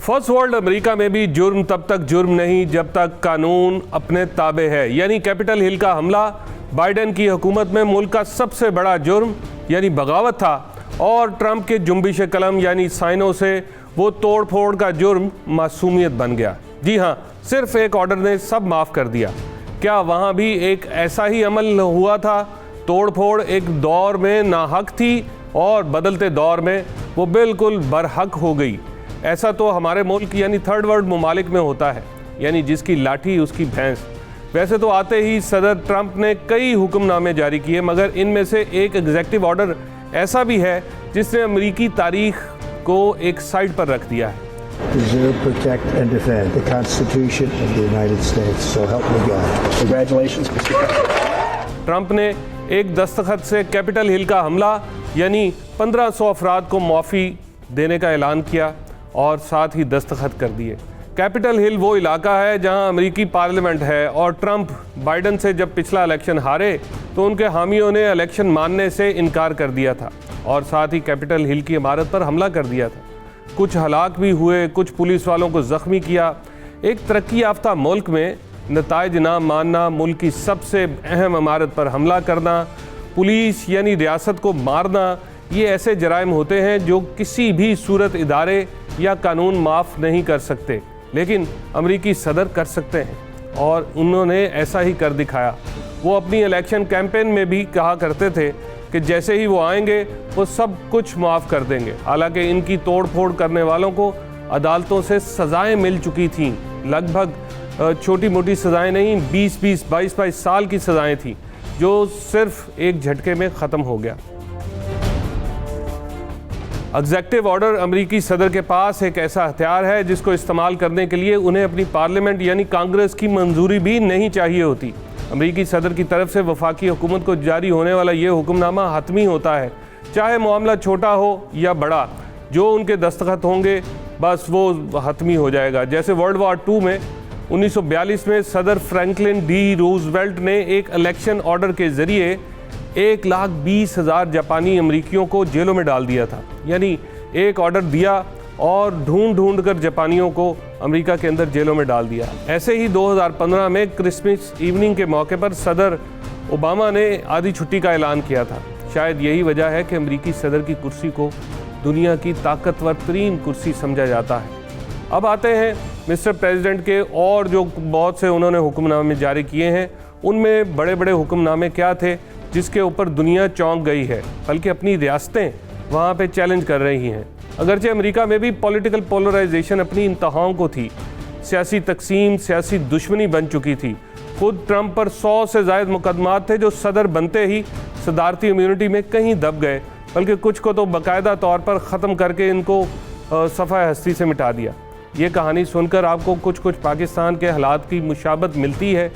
First world America में भी जुर्म तब तक जुर्म नहीं जब तक कानून अपने ताबे है। यानी कैपिटल हिल का हमला बाइडेन की हुकूमत में मुल्क का सबसे बड़ा जुर्म यानी बगावत था, और ट्रंप के जुम्बिश कलम यानी साइनों से वो तोड़ फोड़ का जुर्म मासूमियत बन गया। जी हाँ, सिर्फ एक ऑर्डर ने सब माफ़ कर दिया। क्या वहाँ भी एक ऐसा ही अमल हुआ था? तोड़ फोड़ एक दौर में नाहक थी और बदलते दौर में वो बिल्कुल बरहक हो गई। ऐसा तो हमारे मुल्क यानी थर्ड वर्ल्ड ममालिक में होता है, यानी जिसकी लाठी उसकी भैंस। वैसे तो आते ही सदर ट्रंप ने कई हुक्मनामे जारी किए, मगर इनमें से एक एग्जीक्यूटिव ऑर्डर ऐसा भी है जिसने अमेरिकी तारीख को एक साइड पर रख दिया है। Preserve, protect and defend the Constitution of the United States. So help me God. Congratulations, Mr. President. Trump ने एक दस्तखत से कैपिटल हिल का हमला यानी 1500 अफराद को माफ़ी देने का ऐलान किया और साथ ही दस्तखत कर दिए। कैपिटल हिल वो इलाका है जहां अमेरिकी पार्लियामेंट है, और ट्रंप बाइडेन से जब पिछला इलेक्शन हारे तो उनके हामियों ने इलेक्शन मानने से इनकार कर दिया था और साथ ही कैपिटल हिल की इमारत पर हमला कर दिया था। कुछ हलाक भी हुए, कुछ पुलिस वालों को ज़ख्मी किया। एक तरक्की याफ्ता मुल्क में नताइज ना मानना, मुल्क की सबसे अहम इमारत पर हमला करना, पुलिस यानी रियासत को मारना, ये ऐसे जराइम होते हैं जो किसी भी सूरत इदारे या कानून माफ़ नहीं कर सकते, लेकिन अमेरिकी सदर कर सकते हैं, और उन्होंने ऐसा ही कर दिखाया। वो अपनी इलेक्शन कैंपेन में भी कहा करते थे कि जैसे ही वो आएंगे वो सब कुछ माफ़ कर देंगे। हालांकि इनकी तोड़ फोड़ करने वालों को अदालतों से सज़ाएं मिल चुकी थीं, लगभग छोटी मोटी सज़ाएं नहीं, 20-20, 22-22 साल की सज़ाएं थीं, जो सिर्फ एक झटके में ख़त्म हो गया। एग्जीक्यूटिव ऑर्डर अमेरिकी सदर के पास एक ऐसा हथियार है जिसको इस्तेमाल करने के लिए उन्हें अपनी पार्लियामेंट यानी कांग्रेस की मंजूरी भी नहीं चाहिए होती। अमेरिकी सदर की तरफ से वफाकी हुकूमत को जारी होने वाला ये हुक्मनामा हतमी होता है, चाहे मामला छोटा हो या बड़ा। जो उनके दस्तखत होंगे बस वो हतमी हो जाएगा। जैसे वर्ल्ड वॉर 2 में 1942 में सदर फ्रैंकलिन डी रूजवेल्ट ने एक इलेक्शन ऑर्डर के ज़रिए 1,20,000 जापानी अमरीकियों को जेलों में डाल दिया था। यानी एक ऑर्डर दिया और ढूंढ ढूंढ कर जापानियों को अमेरिका के अंदर जेलों में डाल दिया। ऐसे ही 2015 में क्रिसमस इवनिंग के मौके पर सदर ओबामा ने आधी छुट्टी का ऐलान किया था। शायद यही वजह है कि अमेरिकी सदर की कुर्सी को दुनिया की ताकतवर तरीन कुर्सी समझा जाता है। अब आते हैं मिस्टर प्रेसिडेंट के और जो बहुत से उन्होंने हुक्मनामे जारी किए हैं, उनमें बड़े बड़े हुक्मनामे क्या थे जिसके ऊपर दुनिया चौंक गई है, बल्कि अपनी रियासतें वहाँ पे चैलेंज कर रही हैं। अगरचे अमेरिका में भी पॉलिटिकल पोलराइजेशन अपनी इंतहाओं को थी, सियासी तकसीम, सियासी दुश्मनी बन चुकी थी। खुद ट्रंप पर 100 से ज़ायद मुकदमात थे जो सदर बनते ही सदारती इम्यूनिटी में कहीं दब गए, बल्कि कुछ को तो बाकायदा तौर पर ख़त्म करके इनको सफ़ा हस्ती से मिटा दिया। ये कहानी सुनकर आपको कुछ कुछ पाकिस्तान के हालात की मुशाबत मिलती है।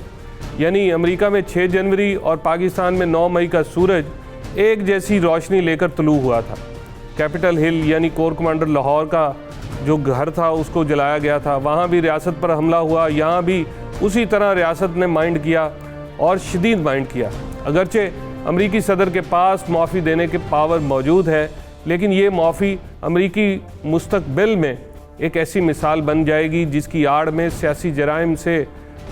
यानी अमेरिका में 6 जनवरी और पाकिस्तान में 9 मई का सूरज एक जैसी रोशनी लेकर तुलू हुआ था। कैपिटल हिल यानी कोर कमांडर लाहौर का जो घर था उसको जलाया गया था। वहाँ भी रियासत पर हमला हुआ, यहाँ भी उसी तरह रियासत ने माइंड किया और शदीद माइंड किया। अगरचे अमेरिकी सदर के पास माफ़ी देने के पावर मौजूद है, लेकिन ये माफ़ी अमेरिकी मुस्तकबिल में एक ऐसी मिसाल बन जाएगी जिसकी आड़ में सियासी जराइम से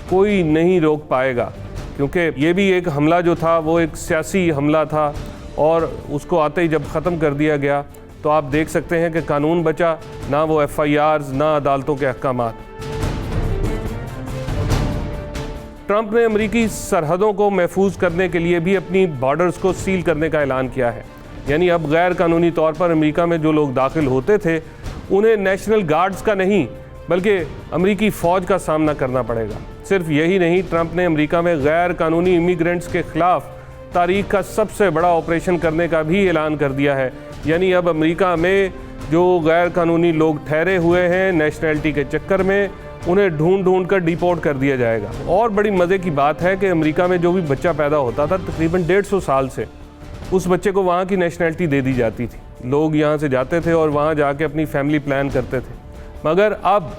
कोई नहीं रोक पाएगा, क्योंकि ये भी एक हमला जो था वो एक सियासी हमला था, और उसको आते ही जब ख़त्म कर दिया गया तो आप देख सकते हैं कि कानून बचा ना, वो FIRs ना अदालतों के अहकामात। ट्रंप ने अमेरिकी सरहदों को महफूज करने के लिए भी अपनी बॉर्डर्स को सील करने का ऐलान किया है। यानी अब गैर कानूनी तौर पर अमेरिका में जो लोग दाखिल होते थे उन्हें नेशनल गार्ड्स का नहीं बल्कि अमेरिकी फ़ौज का सामना करना पड़ेगा। सिर्फ यही नहीं, ट्रंप ने अमेरिका में गैर कानूनी इमिग्रेंट्स के ख़िलाफ़ तारीख का सबसे बड़ा ऑपरेशन करने का भी ऐलान कर दिया है। यानी अब अमेरिका में जो गैर कानूनी लोग ठहरे हुए हैं नेशनैलिटी के चक्कर में, उन्हें ढूंढ ढूंढ कर डिपोर्ट कर दिया जाएगा। और बड़ी मज़े की बात है कि अमेरिका में जो भी बच्चा पैदा होता था तकरीबन 150 साल से उस बच्चे को वहाँ की नेशनैलिटी दे दी जाती थी। लोग यहाँ से जाते थे और वहाँ जाके अपनी फैमिली प्लान करते थे, मगर अब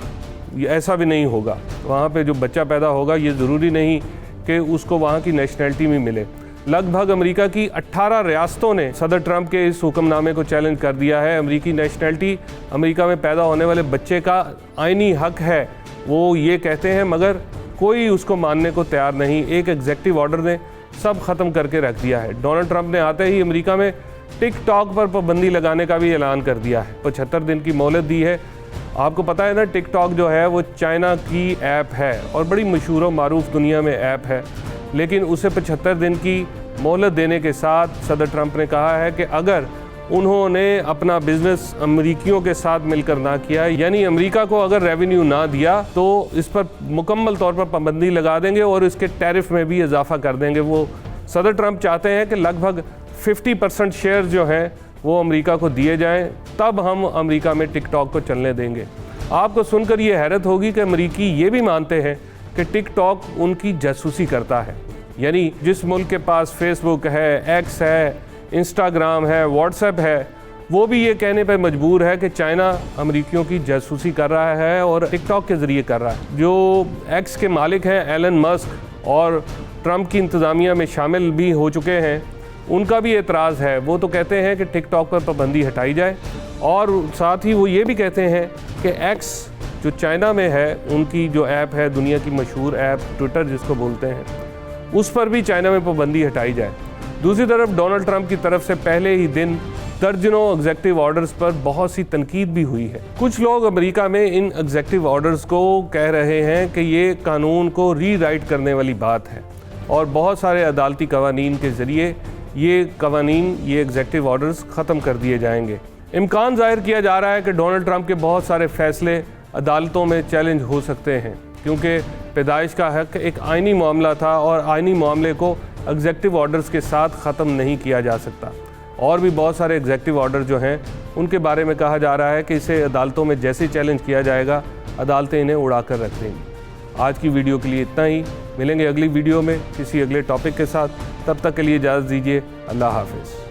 ऐसा भी नहीं होगा। वहाँ पे जो बच्चा पैदा होगा ये ज़रूरी नहीं कि उसको वहाँ की नेशनैलिटी में मिले। लगभग अमेरिका की 18 रियासतों ने सदर ट्रंप के इस हुक्मनामे को चैलेंज कर दिया है। अमेरिकी नेशनैलिटी अमेरिका में पैदा होने वाले बच्चे का आईनी हक है, वो ये कहते हैं, मगर कोई उसको मानने को तैयार नहीं। एक एग्जेक्टिव ऑर्डर ने सब ख़त्म करके रख दिया है। डोनाल्ड ट्रंप ने आते ही अमेरिका में टिकटॉक पर पाबंदी लगाने का भी ऐलान कर दिया है। 75 दिन की मोहलत दी है। आपको पता है ना, टिकटॉक जो है वो चाइना की ऐप है और बड़ी मशहूर और मारूफ दुनिया में ऐप है, लेकिन उसे 75 दिन की मोहलत देने के साथ सदर ट्रंप ने कहा है कि अगर उन्होंने अपना बिजनेस अमेरिकियों के साथ मिलकर ना किया, यानी अमेरिका को अगर रेवेन्यू ना दिया, तो इस पर मुकम्मल तौर पर पाबंदी लगा देंगे और इसके टैरिफ में भी इजाफा कर देंगे। वो सदर ट्रंप चाहते हैं कि लगभग 50% शेयर जो हैं वो अमेरिका को दिए जाएं, तब हम अमेरिका में टिकटॉक को चलने देंगे। आपको सुनकर ये हैरत होगी कि अमेरिकी ये भी मानते हैं कि टिकटॉक उनकी जासूसी करता है। यानी जिस मुल्क के पास फेसबुक है, एक्स है, इंस्टाग्राम है, व्हाट्सएप है, वो भी ये कहने पर मजबूर है कि चाइना अमेरिकियों की जासूसी कर रहा है और टिकटॉक के ज़रिए कर रहा है। जो एक्स के मालिक हैं एलन मस्क और ट्रंप की इंतज़ामिया में शामिल भी हो चुके हैं, उनका भी एतराज़ है। वो तो कहते हैं कि टिकटॉक पर पाबंदी हटाई जाए और साथ ही वो ये भी कहते हैं कि एक्स जो चाइना में है, उनकी जो ऐप है, दुनिया की मशहूर ऐप ट्विटर जिसको बोलते हैं, उस पर भी चाइना में पाबंदी हटाई जाए। दूसरी तरफ डोनाल्ड ट्रंप की तरफ से पहले ही दिन दर्जनों एग्जेक्टिव ऑर्डर्स पर बहुत सी तनकीद भी हुई है। कुछ लोग अमेरिका में इन एग्जेक्टिव ऑर्डर्स को कह रहे हैं कि ये कानून को रीराइट करने वाली बात है और बहुत सारे अदालती कवानीन के ज़रिए ये कवानीन, ये एग्जेक्टिव ऑर्डर्स ख़त्म कर दिए जाएंगे। इम्कान ज़ाहिर किया जा रहा है कि डोनाल्ड ट्रंप के बहुत सारे फैसले अदालतों में चैलेंज हो सकते हैं, क्योंकि पैदाइश का हक एक आइनी मामला था और आइनी मामले को एग्जेक्टिव ऑर्डर्स के साथ ख़त्म नहीं किया जा सकता। और भी बहुत सारे एग्जेक्टिव ऑर्डर जो हैं उनके बारे में कहा जा रहा है कि इसे अदालतों में जैसे चैलेंज किया जाएगा, अदालतें इन्हें उड़ा कर रख देंगी। आज की वीडियो के लिए इतना ही। मिलेंगे अगली वीडियो में किसी अगले टॉपिक के साथ। तब तक के लिए इजाज़त दीजिए। अल्लाह हाफ़िज़।